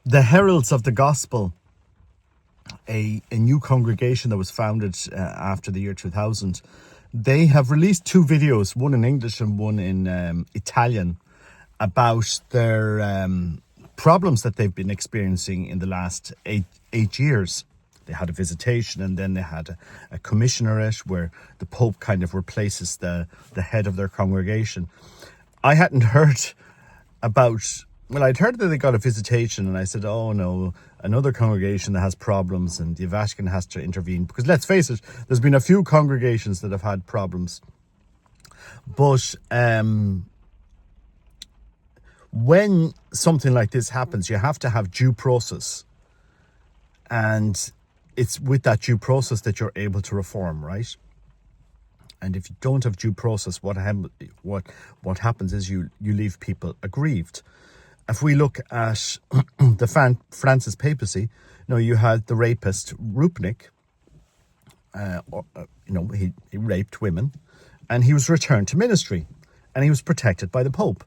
the Heralds of the Gospel, a new congregation that was founded after the year 2000, they have released two videos, one in English and one in Italian, about their problems that they've been experiencing in the last eight years. They had a visitation, and then they had a commissionerate where the Pope kind of replaces the head of their congregation. I hadn't heard about, well, I'd heard that they got a visitation, and I said, oh no, another congregation that has problems and the Vatican has to intervene. Because let's face it, there's been a few congregations that have had problems. But when something like this happens, you have to have due process. And it's with that due process that you're able to reform, right? And if you don't have due process, what happens is you leave people aggrieved. If we look at the Francis papacy, you had the rapist Rupnik. He raped women, and he was returned to ministry, and he was protected by the Pope.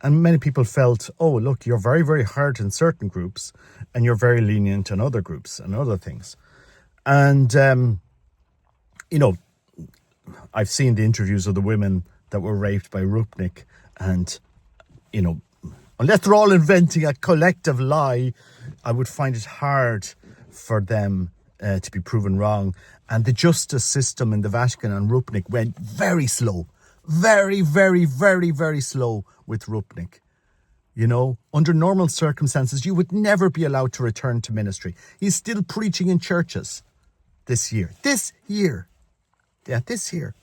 And many people felt, oh, look, you're very, very hard in certain groups, and you're very lenient in other groups and other things. And I've seen the interviews of the women that were raped by Rupnik, and unless they're all inventing a collective lie, I would find it hard for them to be proven wrong. And the justice system in the Vatican on Rupnik went very slow. Very, very, very, very slow with Rupnik. Under normal circumstances, you would never be allowed to return to ministry. He's still preaching in churches this year. Yeah, this year.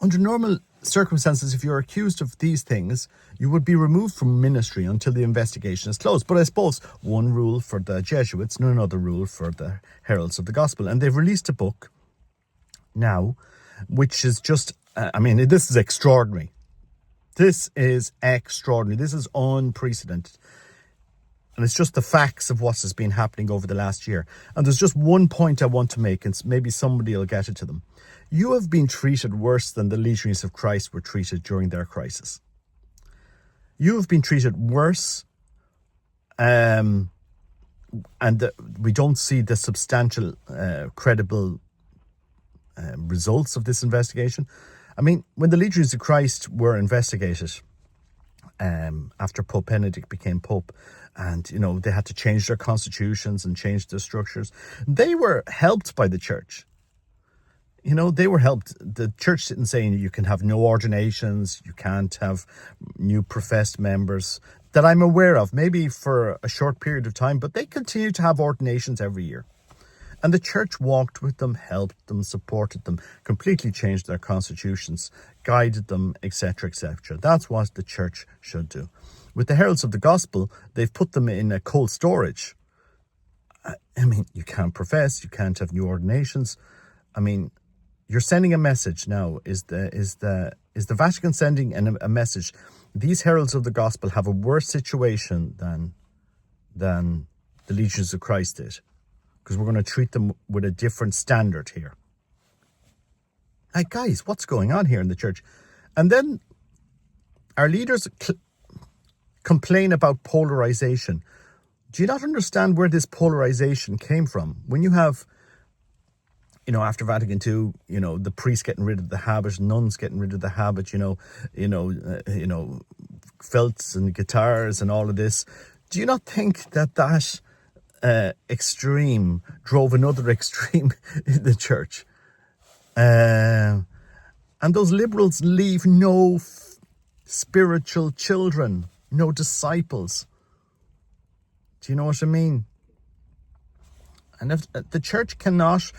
Under normal circumstances, if you're accused of these things, you would be removed from ministry until the investigation is closed. But I suppose one rule for the Jesuits and another rule for the Heralds of the Gospel. And they've released a book now, which is just, this is extraordinary. This is extraordinary. This is unprecedented. And it's just the facts of what has been happening over the last year. And there's just one point I want to make, and maybe somebody will get it to them. You have been treated worse than the Legionaries of Christ were treated during their crisis. You have been treated worse, and we don't see the substantial, credible results of this investigation. When the Legionaries of Christ were investigated, after Pope Benedict became Pope, and, they had to change their constitutions and change their structures, they were helped by the church. They were helped. The church didn't say you can have no ordinations, you can't have new professed members that I'm aware of, maybe for a short period of time, but they continue to have ordinations every year. And the church walked with them, helped them, supported them, completely changed their constitutions, guided them, etc., etc. That's what the church should do. With the Heralds of the Gospel, they've put them in a cold storage. You can't profess, you can't have new ordinations. You're sending a message now. Is the Vatican sending a message? These Heralds of the Gospel have a worse situation than the Legionaries of Christ did, because we're going to treat them with a different standard here. Like, guys, what's going on here in the church? And then our leaders complain about polarization. Do you not understand where this polarization came from? When you have, after Vatican II, the priests getting rid of the habit, nuns getting rid of the habit, felts and guitars and all of this. Do you not think that extreme drove another extreme in the church? And those liberals leave no spiritual children, no disciples. Do you know what I mean? And if the church cannot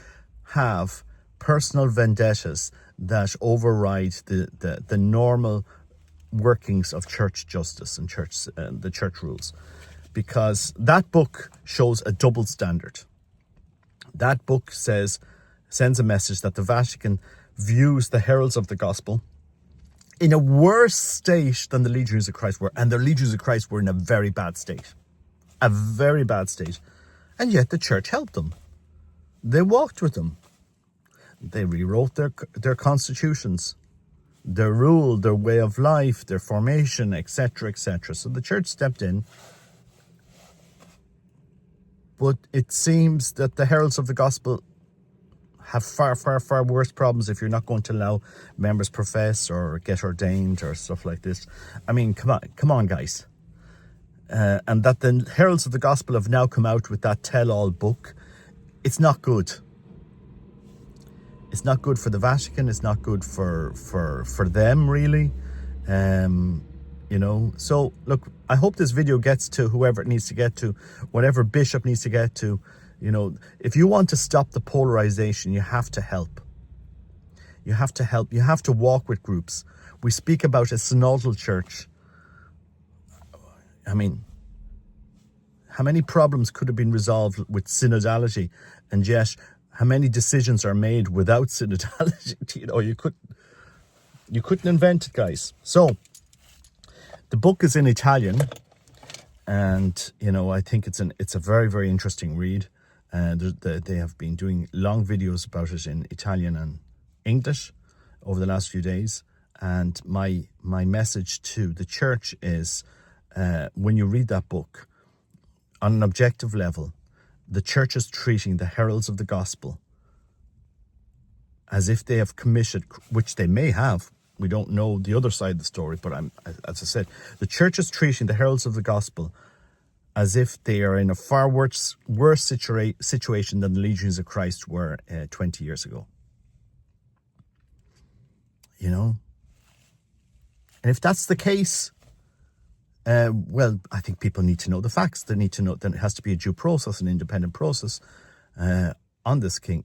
have personal vendettas that override the normal workings of church justice and the church rules, because that book shows a double standard. That book sends a message that the Vatican views the Heralds of the Gospel in a worse state than the Legionaries of Christ were, and the Legionaries of Christ were in a very bad state. A very bad state. And yet the church helped them. They walked with them. They rewrote their constitutions, their rule, their way of life, their formation, etc., etc. So the church stepped in But it seems that the heralds of the gospel have far, far, far worse problems if you're not going to allow members profess or get ordained or stuff like this. I mean, come on, guys. And that the heralds of the gospel have now come out with that tell-all book. It's not good. It's not good for the Vatican. It's not good for them, really. So look, I hope this video gets to whoever it needs to get to, whatever bishop needs to get to. If you want to stop the polarization, you have to help. You have to help. You have to walk with groups. We speak about a synodal church. I mean, how many problems could have been resolved with synodality, and yet how many decisions are made without synodality? You couldn't invent it, guys. So the book is in Italian, and I think it's a very, very interesting read. They have been doing long videos about it in Italian and English over the last few days. And my message to the church is, when you read that book, on an objective level, the church is treating the heralds of the gospel as if they have committed, which they may have. We don't know the other side of the story, but as I said, the church is treating the heralds of the gospel as if they are in a far worse situation than the Legionaries of Christ were 20 years ago. And if that's the case, well, I think people need to know the facts. They need to know that it has to be a due process, an independent process on this thing.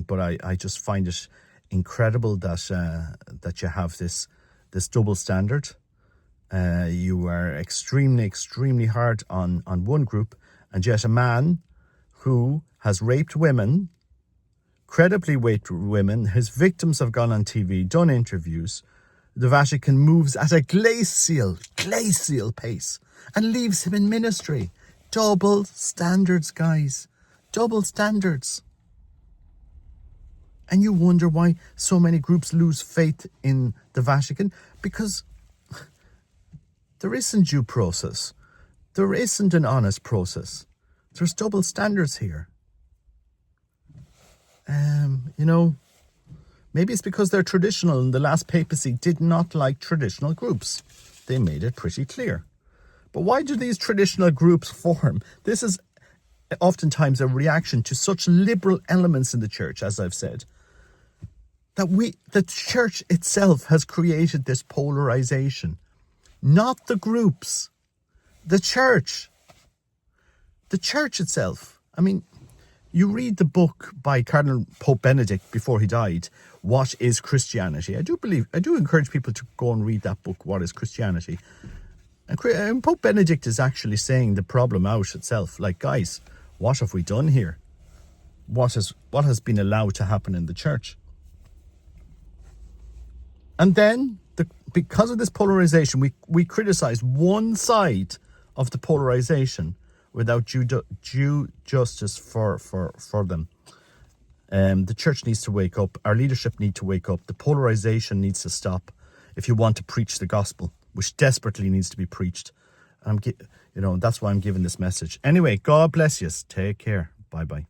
But I just find it incredible that you have this double standard. You are extremely, extremely hard on one group, and yet a man who has raped women, credibly raped women, his victims have gone on TV, done interviews. The Vatican moves at a glacial pace and leaves him in ministry. Double standards, guys. Double standards. And you wonder why so many groups lose faith in the Vatican? Because there isn't due process. There isn't an honest process. There's double standards here. Maybe it's because they're traditional and the last papacy did not like traditional groups. They made it pretty clear. But why do these traditional groups form? This is oftentimes a reaction to such liberal elements in the church, as I've said, that the church itself has created this polarization. Not the groups. The church. The church itself. I mean, you read the book by Cardinal Pope Benedict before he died, What is Christianity? I do encourage people to go and read that book, What is Christianity? And Pope Benedict is actually saying the problem out itself. Like, guys, what have we done here? What has been allowed to happen in the church? And then, because of this polarization, we criticize one side of the polarization without due justice for them. The church needs to wake up. Our leadership need to wake up. The polarization needs to stop if you want to preach the gospel, which desperately needs to be preached. That's why I'm giving this message. Anyway, God bless you. Take care. Bye-bye.